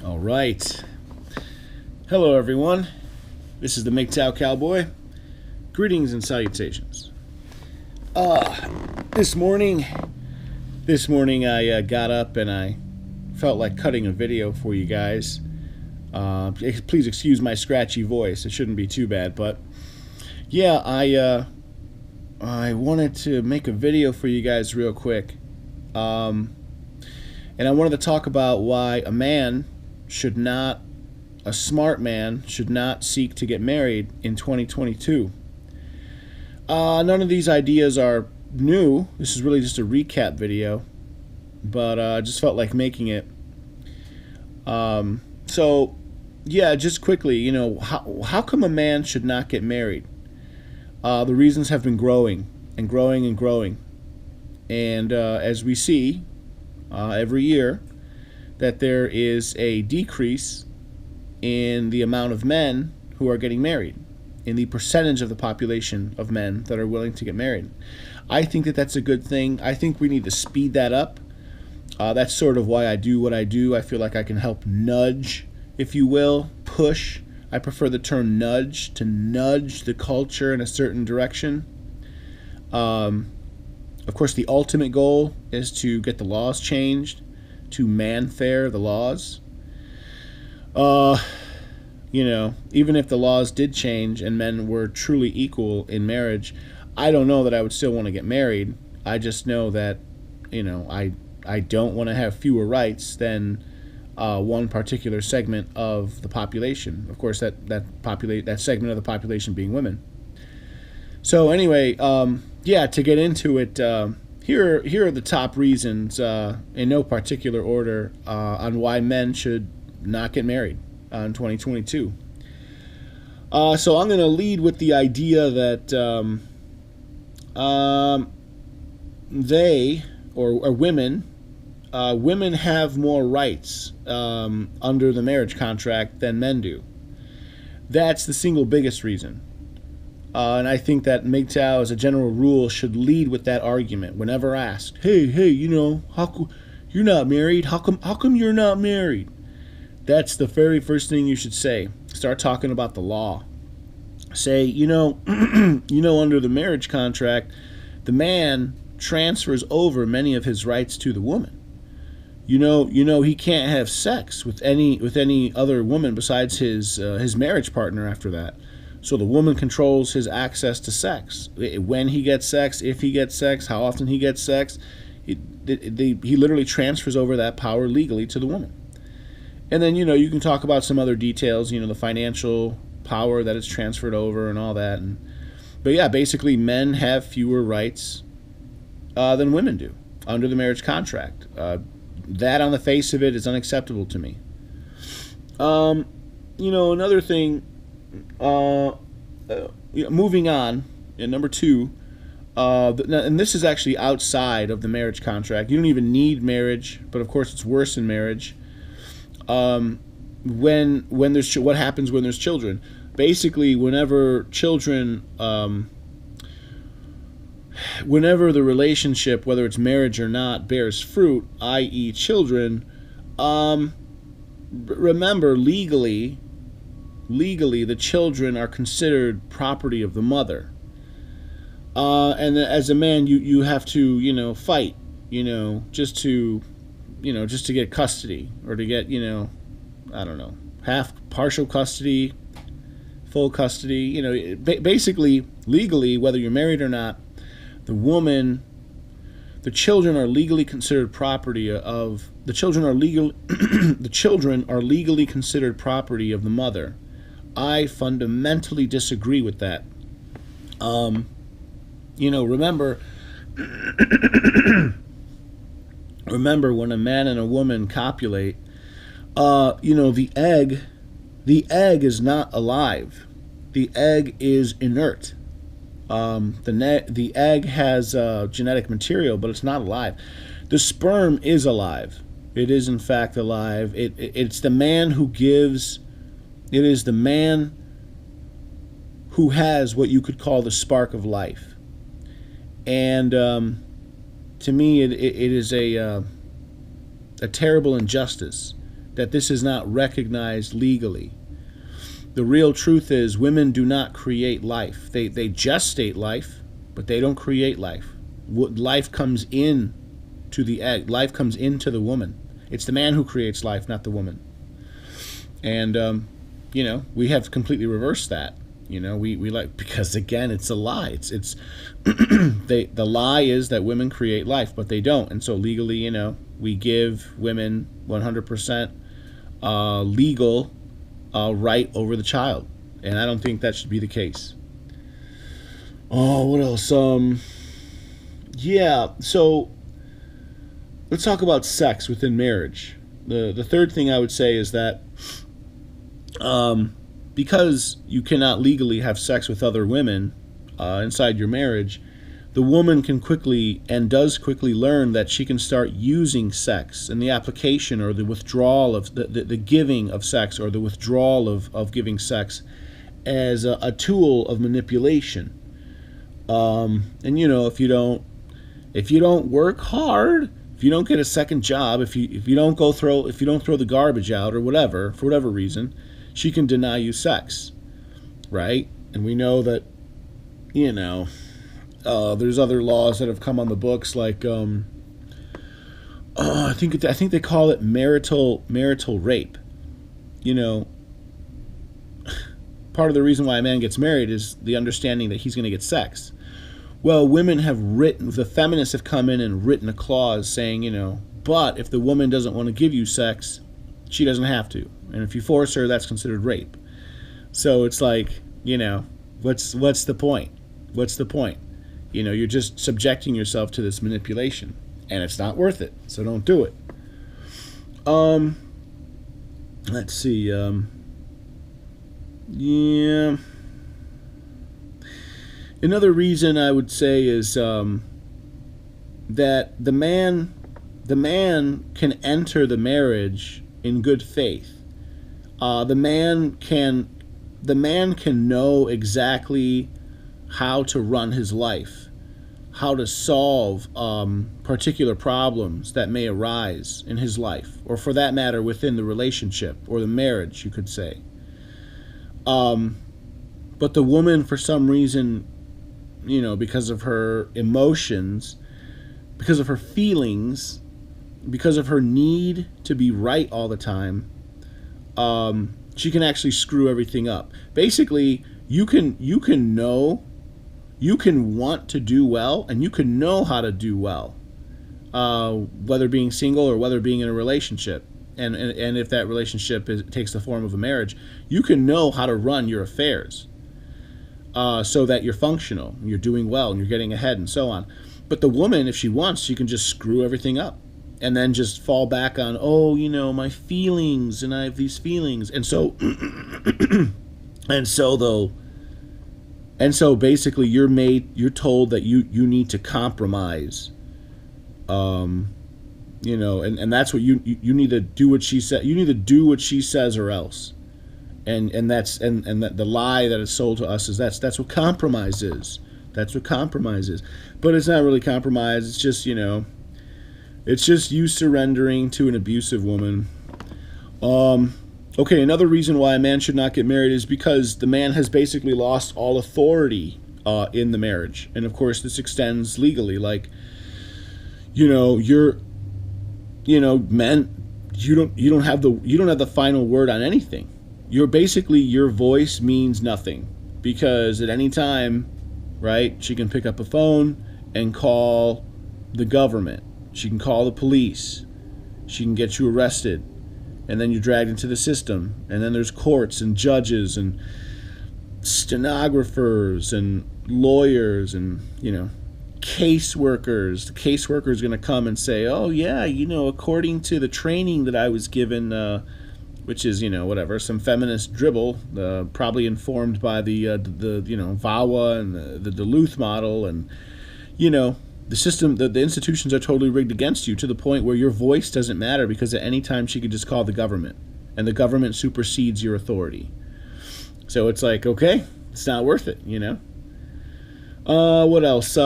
All right. Hello, everyone. This is the Mgtow Cowboy. Greetings and salutations. This morning I got up and I felt like cutting a video for you guys. Please excuse my scratchy voice. It shouldn't be too bad, but yeah, I wanted to make a video for you guys real quick. And I wanted to talk about why a smart man should not seek to get married in 2022. None of these ideas are new. This is really just a recap video, but I just felt like making it. So, yeah, just quickly, how come a man should not get married? The reasons have been growing and growing and growing. And as we see every year, that there is a decrease in the amount of men who are getting married, in the percentage of the population of men that are willing to get married. I think that that's a good thing. I think we need to speed that up. That's sort of why I do what I do. I feel like I can help nudge, if you will, push. I prefer the term nudge, to nudge the culture in a certain direction. Of course, the ultimate goal is to get the laws changed, to man-fair the laws. Even if the laws did change and men were truly equal in marriage, I don't know that I would still want to get married. I just know that, I don't want to have fewer rights than one particular segment of the population. Of course, that segment of the population being women. So anyway, to get into it, here are the top reasons, in no particular order, on why men should not get married in 2022. So I'm going to lead with the idea that women have more rights under the marriage contract than men do. That's the single biggest reason. And I think that Mgtow, as a general rule, should lead with that argument whenever asked. Hey, how you're not married? How come you're not married? That's the very first thing you should say. Start talking about the law. Say, under the marriage contract, the man transfers over many of his rights to the woman. He can't have sex with any other woman besides his marriage partner after that. So the woman controls his access to sex. When he gets sex, if he gets sex, how often he gets sex, he literally transfers over that power legally to the woman. And then, you can talk about some other details, the financial power that is transferred over and all that. But yeah, basically men have fewer rights than women do under the marriage contract. That on the face of it is unacceptable to me. Another thing, moving on, number two, and this is actually outside of the marriage contract. You don't even need marriage, but of course it's worse in marriage. When there's what happens when there's children. Basically, whenever the relationship, whether it's marriage or not, bears fruit, i.e. children, remember, legally the children are considered property of the mother. And as a man, you have to, fight, just to get custody, or to get, partial custody, full custody. Basically, legally, whether you're married or not, the children are legally considered property of the children are legally considered property of the mother. I fundamentally disagree with that. Remember when a man and a woman copulate, the egg is not alive. The egg is inert. The egg has genetic material, but it's not alive. The sperm is alive. It is in fact alive. It's the man who gives. It is the man who has what you could call the spark of life. And to me, it is a terrible injustice that this is not recognized legally. The real truth is women do not create life. They gestate life, but they don't create life. Life comes in to the egg. Life comes into the woman. It's the man who creates life, not the woman. And we have completely reversed that. We like, because again, it's a lie. It's the lie is that women create life, but they don't. And so legally, we give women 100% legal right over the child, and I don't think that should be the case. Oh, what else? So let's talk about sex within marriage. The third thing I would say is that because you cannot legally have sex with other women inside your marriage, the woman can quickly and does quickly learn that she can start using sex and the application or the withdrawal of the giving of sex or the withdrawal of giving sex as a tool of manipulation. And if you don't work hard, if you don't get a second job, if you don't throw the garbage out or whatever, for whatever reason, she can deny you sex, right? And we know that, there's other laws that have come on the books, like I think they call it marital rape. Part of the reason why a man gets married is the understanding that he's going to get sex. Well, the feminists have come in and written a clause saying, but if the woman doesn't want to give you sex, she doesn't have to. And if you force her, that's considered rape. So it's like, what's the point? What's the point? You're just subjecting yourself to this manipulation, and it's not worth it. So don't do it. Let's see. Another reason I would say is that the man can enter the marriage in good faith. The man can know exactly how to run his life, how to solve particular problems that may arise in his life, or for that matter, within the relationship or the marriage, you could say. But the woman, for some reason, because of her emotions, because of her feelings, because of her need to be right all the time, she can actually screw everything up. Basically, you can want to do well, and you can know how to do well, whether being single or whether being in a relationship. And if that relationship takes the form of a marriage, you can know how to run your affairs so that you're functional, and you're doing well, and you're getting ahead, and so on. But the woman, if she wants, she can just screw everything up, and then just fall back on, my feelings, and I have these feelings, and so, and so basically, you're told that you need to compromise. And that's what you need to do what she said. You need to do what she says or else. And that's that the lie that is sold to us is that's what compromise is. That's what compromise is. But it's not really compromise. It's just, it's just you surrendering to an abusive woman. Okay, another reason why a man should not get married is because the man has basically lost all authority in the marriage. And of course, this extends legally. Like, men, you don't have the final word on anything. Your voice means nothing, because at any time, right, she can pick up a phone and call the government. She can call the police. She can get you arrested, and then you're dragged into the system, and then there's courts and judges and stenographers and lawyers and caseworkers. The caseworker is going to come and say, oh yeah, according to the training that I was given, which is some feminist dribble, probably informed by the VAWA and the Duluth model, and the system, the institutions are totally rigged against you, to the point where your voice doesn't matter, because at any time she could just call the government, and the government supersedes your authority. So it's like, okay, it's not worth it, What else?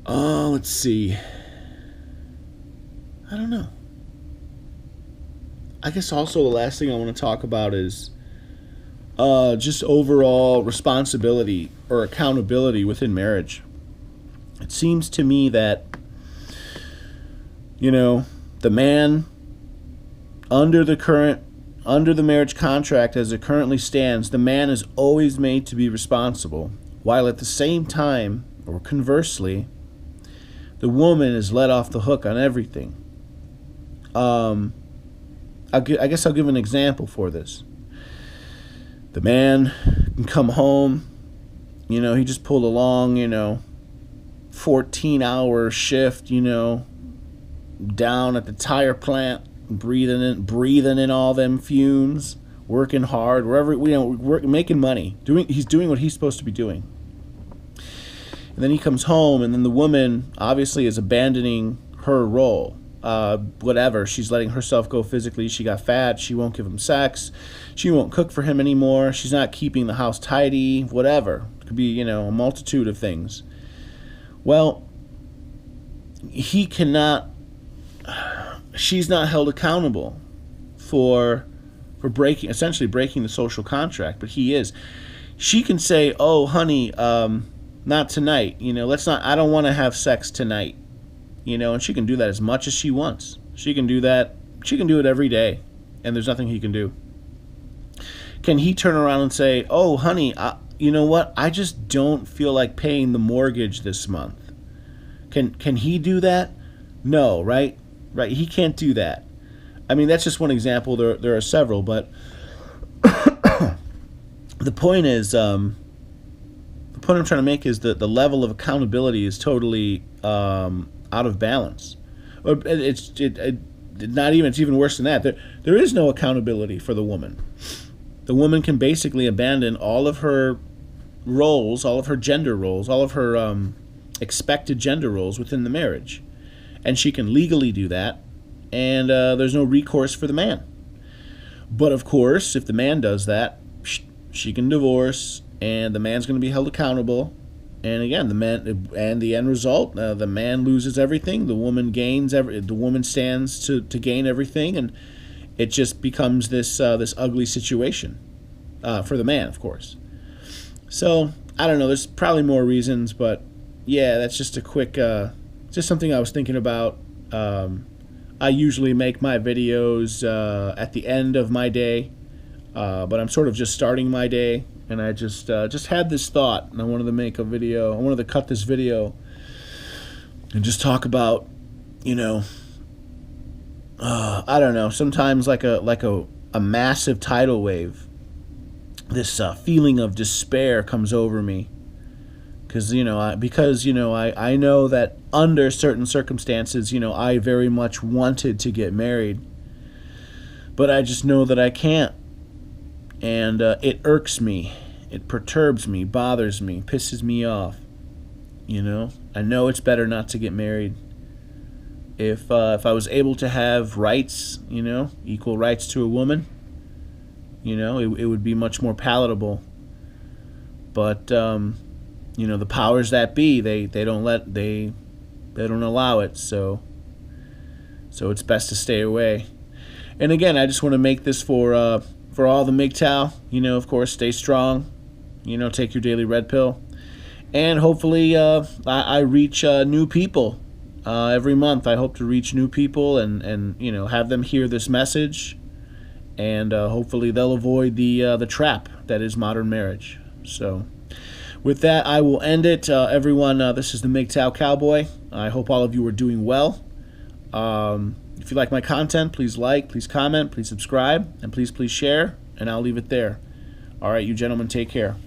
Oh, let's see. I don't know. I guess also the last thing I want to talk about is just overall responsibility or accountability within marriage. It seems to me that, the man under the marriage contract as it currently stands, the man is always made to be responsible, while at the same time, or conversely, the woman is let off the hook on everything. I guess I'll give an example for this. The man can come home, he just pulled a long, 14-hour shift, down at the tire plant, breathing in all them fumes, working hard, wherever, making money. He's doing what he's supposed to be doing. And then he comes home, and then the woman obviously is abandoning her role. Whatever, she's letting herself go physically. She got fat. She won't give him sex. She won't cook for him anymore. She's not keeping the house tidy. Whatever. It could be, a multitude of things. Well, she's not held accountable for essentially breaking the social contract, but he is. She can say, "Oh, honey, not tonight. I don't want to have sex tonight." And she can do that as much as she wants. She can do that. She can do it every day, and there's nothing he can do. Can he turn around and say, "Oh, honey, you know what? I just don't feel like paying the mortgage this month"? Can he do that? No, right? Right? He can't do that. I mean, that's just one example. There are several, but the point is, the point I'm trying to make is that the level of accountability is totally out of balance. It's even worse than that. There is no accountability for the woman. The woman can basically abandon all of her roles, all of her gender roles, all of her expected gender roles within the marriage, and she can legally do that, and there's no recourse for the man. But of course, if the man does that, she can divorce, and the man's going to be held accountable. And again, the end result, the man loses everything, the woman gains the woman stands to gain everything, and it just becomes this ugly situation for the man, of course. So I don't know. There's probably more reasons, but yeah, that's just a quick, just something I was thinking about. I usually make my videos at the end of my day, but I'm sort of just starting my day. And I just had this thought, and I wanted to make a video. I wanted to cut this video and just talk about, I don't know. Sometimes like a massive tidal wave, this feeling of despair comes over me, because I know that under certain circumstances, I very much wanted to get married, but I just know that I can't. And it irks me, it perturbs me, bothers me, pisses me off. I know it's better not to get married. If I was able to have rights, equal rights to a woman, it would be much more palatable. But the powers that be, they don't allow it. So it's best to stay away. And again, I just want to make this for all the Mgtow, of course, stay strong, take your daily red pill, and hopefully I reach new people every month. I hope to reach new people and have them hear this message, and hopefully they'll avoid the trap that is modern marriage. So with that, I will end it. Everyone, this is the Mgtow Cowboy. I hope all of you are doing well. If you like my content, please like, please comment, please subscribe, and please share, and I'll leave it there. All right, you gentlemen, take care.